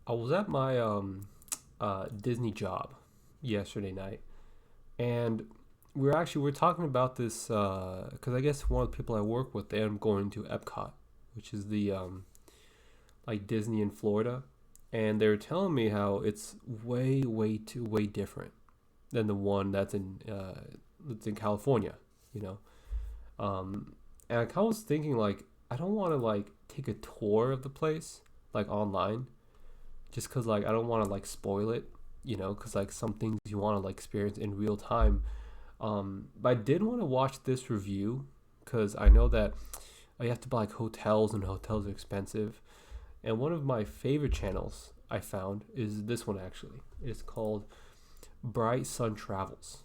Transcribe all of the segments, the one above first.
I was at my Disney job yesterday night, and we're talking about this because I guess one of the people I work with, they're going to Epcot, which is the like Disney in Florida, and they were telling me how it's way different than the one that's in California, you know. And I kind of was thinking like I don't want to like take a tour of the place like online just because like I don't want to like spoil it, because like some things you want to like experience in real time. But I did want to watch this review because I know that you have to buy like hotels and hotels are expensive. And one of my favorite channels I found is this one actually. It's called Bright Sun Travels.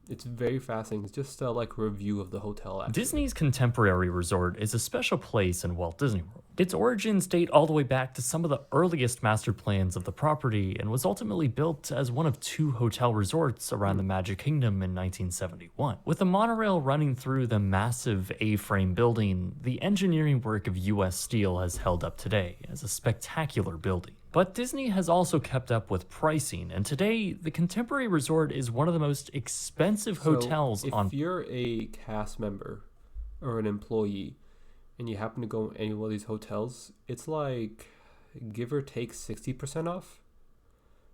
It's very fascinating. It's just like a review of the hotel actually. Disney's Contemporary Resort is a special place in Walt Disney World. Its origins date all the way back to some of the earliest master plans of the property and was ultimately built as one of two hotel resorts around the Magic Kingdom in 1971. With a monorail running through the massive A-frame building, the engineering work of US Steel has held up today as a spectacular building. But Disney has also kept up with pricing, and today, the Contemporary Resort is one of the most expensive So hotels if on. you're a cast member or an employee and you happen to go in any one of these hotels, it's like give or take 60% off.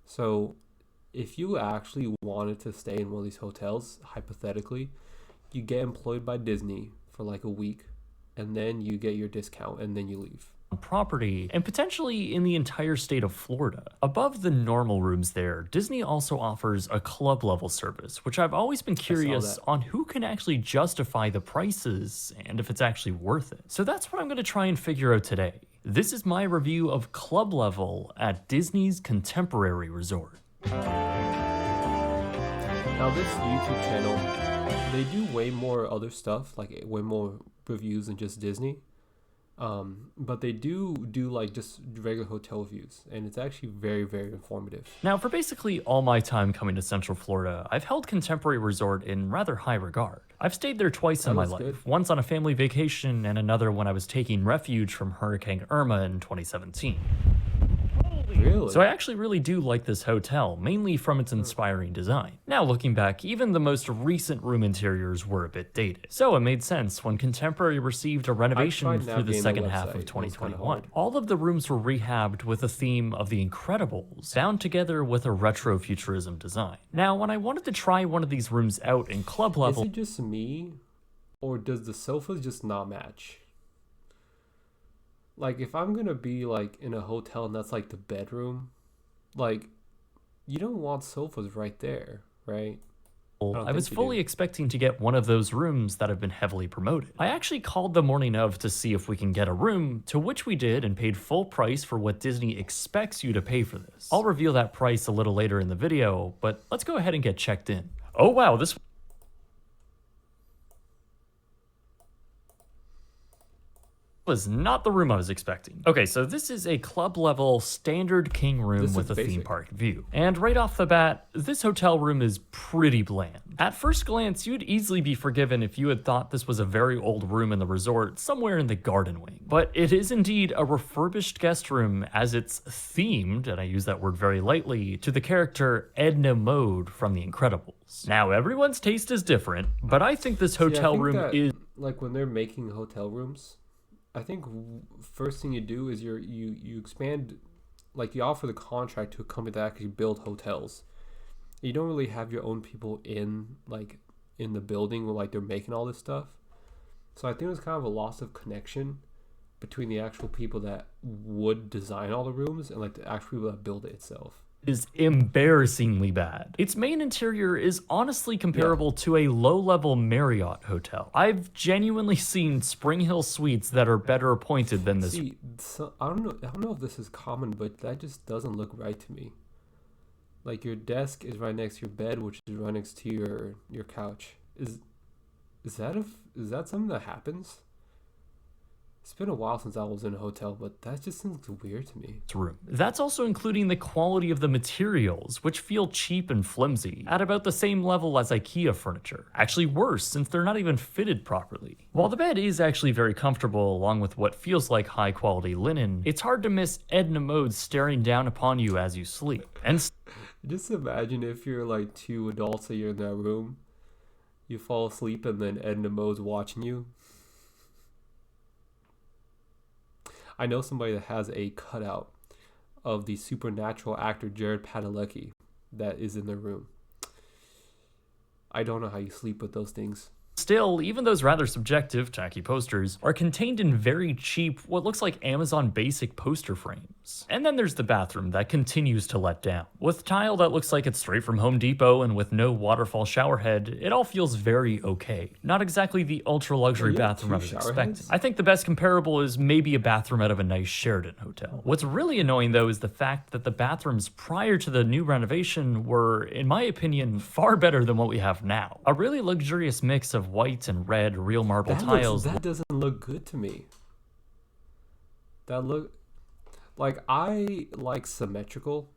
So if you actually wanted to stay in one of these hotels, hypothetically, you get employed by Disney for like a week and then you get your discount and then you leave. Property and potentially in the entire state of Florida. Above the normal rooms there, Disney also offers a club level service, which I've always been I saw curious that. on who can actually justify the prices and if it's actually worth it. So that's what I'm going to try and figure out today. This is my review of club level at Disney's Contemporary Resort. Now this YouTube channel, they do way more other stuff, like way more reviews than just Disney. But they do like just regular hotel views, and it's actually very informative. Now, for basically all my time coming to Central Florida, I've held Contemporary Resort in rather high regard. I've stayed there twice in Oh, my that's good. life, once on a family vacation and another when I was taking refuge from Hurricane Irma in 2017. So I Really? actually really do like this hotel, mainly from its inspiring design. Now looking back, even the most recent room interiors were a bit dated. So it made sense when Contemporary received a I renovation tried through the navigating their second half of website, and it was kind of 2021. hard. All of the rooms were rehabbed with a theme of the Incredibles, bound together with a retro futurism design. Now, when I wanted to try one of these rooms out in club Is level, it just me, or does the sofas just not match? Like, if I'm gonna be like in a hotel and that's like the bedroom, like you don't want sofas right there, right? I don't I was think you fully do. expecting to get one of those rooms that have been heavily promoted. I actually called the morning of to see if we can get a room, to which we did and paid full price for what Disney expects you to pay for this. I'll reveal that price a little later in the video, but let's go ahead and get checked in. Oh wow, this was not the room I was expecting. Okay, so this is a club level standard king room This is with a theme basic. park view. And right off the bat, this hotel room is pretty bland. At first glance, you'd easily be forgiven if you had thought this was a very old room in the resort, somewhere in the garden wing. But it is indeed a refurbished guest room as it's themed, and I use that word very lightly, to the character Edna Mode from The Incredibles. Now, everyone's taste is different, but I think this See, I hotel think room that is like when they're making hotel rooms, I think first thing you do is you expand, like you offer the contract to a company that actually build hotels. You don't really have your own people in like in the building when like they're making all this stuff. So I think there's kind of a loss of connection between the actual people that would design all the rooms and like the actual people that build it itself. is embarrassingly bad. Its main interior is honestly Yeah. comparable to a low-level Marriott hotel. I've genuinely seen Spring Hill suites that are better appointed than this. See, so, I don't know if this is common, but that just doesn't look right to me. Like your desk is right next to your bed, which is right next to your couch. Is that something that happens? It's been a while since I was in a hotel, but that just seems weird to me. Room. That's also including the quality of the materials, which feel cheap and flimsy, at about the same level as IKEA furniture. Actually worse, since they're not even fitted properly. While the bed is actually very comfortable, along with what feels like high quality linen, it's hard to miss Edna Mode staring down upon you as you sleep. And Just imagine if you're like two adults and you're in that room, you fall asleep and then Edna Mode's watching you. I know somebody that has a cutout of the supernatural actor Jared Padalecki that is in their room. I don't know how you sleep with those things. still, even those rather subjective, tacky posters are contained in very cheap, what looks like Amazon basic poster frames. And then there's the bathroom that continues to let down. With tile that looks like it's straight from Home Depot and with no waterfall shower head, it all feels very okay. Not exactly the ultra luxury bathroom I was expecting. I think the best comparable is maybe a bathroom out of a nice Sheraton hotel. What's really annoying though is the fact that the bathrooms prior to the new renovation were, in my opinion, far better than what we have now. A really luxurious mix of white and red real marble tiles. That doesn't look good to me. I like symmetrical,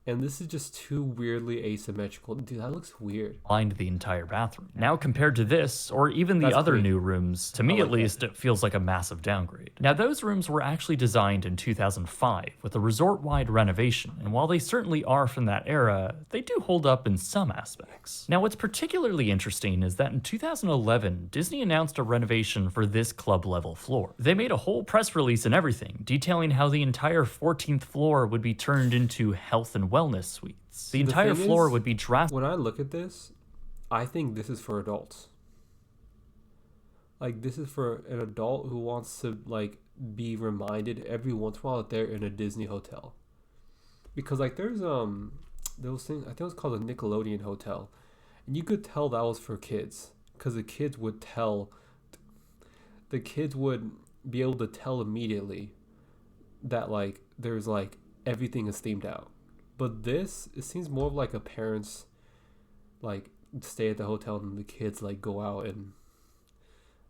and this is just too weirdly asymmetrical. Dude, that looks weird. Lined the entire bathroom. Now compared to this, or even the other new rooms, to me at least, it feels like a massive downgrade. Now those rooms were actually designed in 2005 with a resort-wide renovation, and while they certainly are from that era, they do hold up in some aspects. Now what's particularly interesting is that in 2011, Disney announced a renovation for this club-level floor. They made a whole press release and everything, detailing how the entire 14th floor would be turned into health and wellness suites. The entire floor would be drastic. When I look at this, I think this is for adults. Like, this is for an adult who wants to, like, be reminded every once in a while that they're in a Disney hotel. Because, like, there was thing, I think it was called a Nickelodeon hotel. And you could tell that was for kids. Because the kids would be able to tell immediately that, like, there's, like, everything is themed out. But this, it seems more of like a parents, like, stay at the hotel and the kids, like, go out and,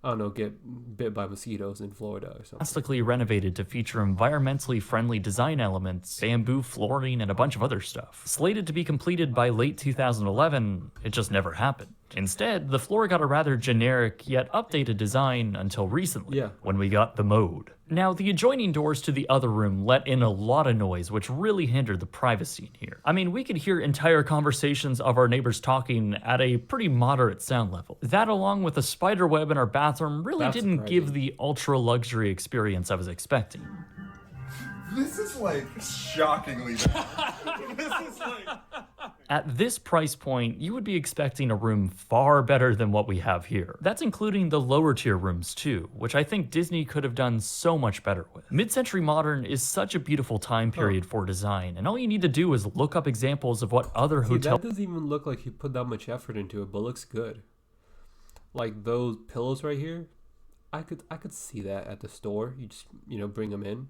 I don't know, get bit by mosquitoes in Florida or something. Drastically renovated to feature environmentally friendly design elements, bamboo flooring, and a bunch of other stuff. Slated to be completed by late 2011, it just never happened. Instead, the floor got a rather generic yet updated design until recently, when we got the Mode. Now, the adjoining doors to the other room let in a lot of noise, which really hindered the privacy in here. I mean, we could hear entire conversations of our neighbors talking at a pretty moderate sound level. That, along with a spider web in our bathroom, really didn't give the ultra luxury experience I was expecting. This is like shockingly bad. This is like... At this price point, you would be expecting a room far better than what we have here. That's including the lower tier rooms too, which I think Disney could have done so much better with. Mid-century modern is such a beautiful time period for design, and all you need to do is look up examples of what other hotels... That doesn't even look like he put that much effort into it, but looks good. Like those pillows right here, I could see that at the store. You just, bring them in.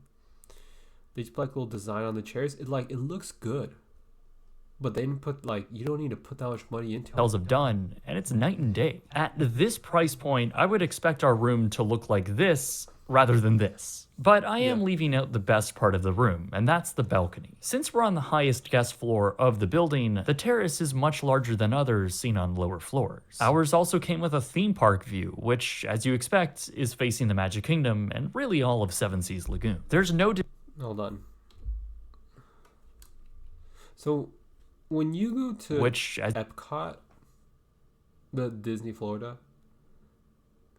They just put like a little design on the chairs. It looks good. But they didn't put, you don't need to put that much money into it. Have done, and it's night and day. At this price point, I would expect our room to look like this rather than this. But I am leaving out the best part of the room, and that's the balcony. Since we're on the highest guest floor of the building, the terrace is much larger than others seen on lower floors. Ours also came with a theme park view, which, as you expect, is facing the Magic Kingdom and really all of Seven Seas Lagoon. There's no... Hold on. So... when you go to Epcot, the Disney Florida,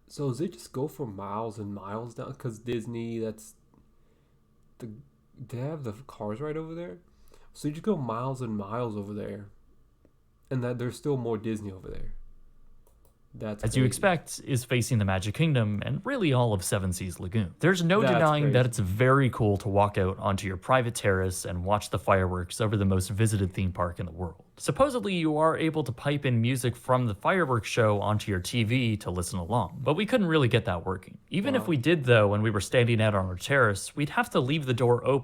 so does it just go for miles and miles down? Because Disney, they have the cars right over there. So you just go miles and miles over there. And that there's still more Disney over there. That's as you expect, is facing the Magic Kingdom and really all of Seven Seas Lagoon. There's no denying that it's very cool to walk out onto your private terrace and watch the fireworks over the most visited theme park in the world. Supposedly, you are able to pipe in music from the fireworks show onto your TV to listen along, but we couldn't really get that working. Even if we did, though, when we were standing out on our terrace, we'd have to leave the door open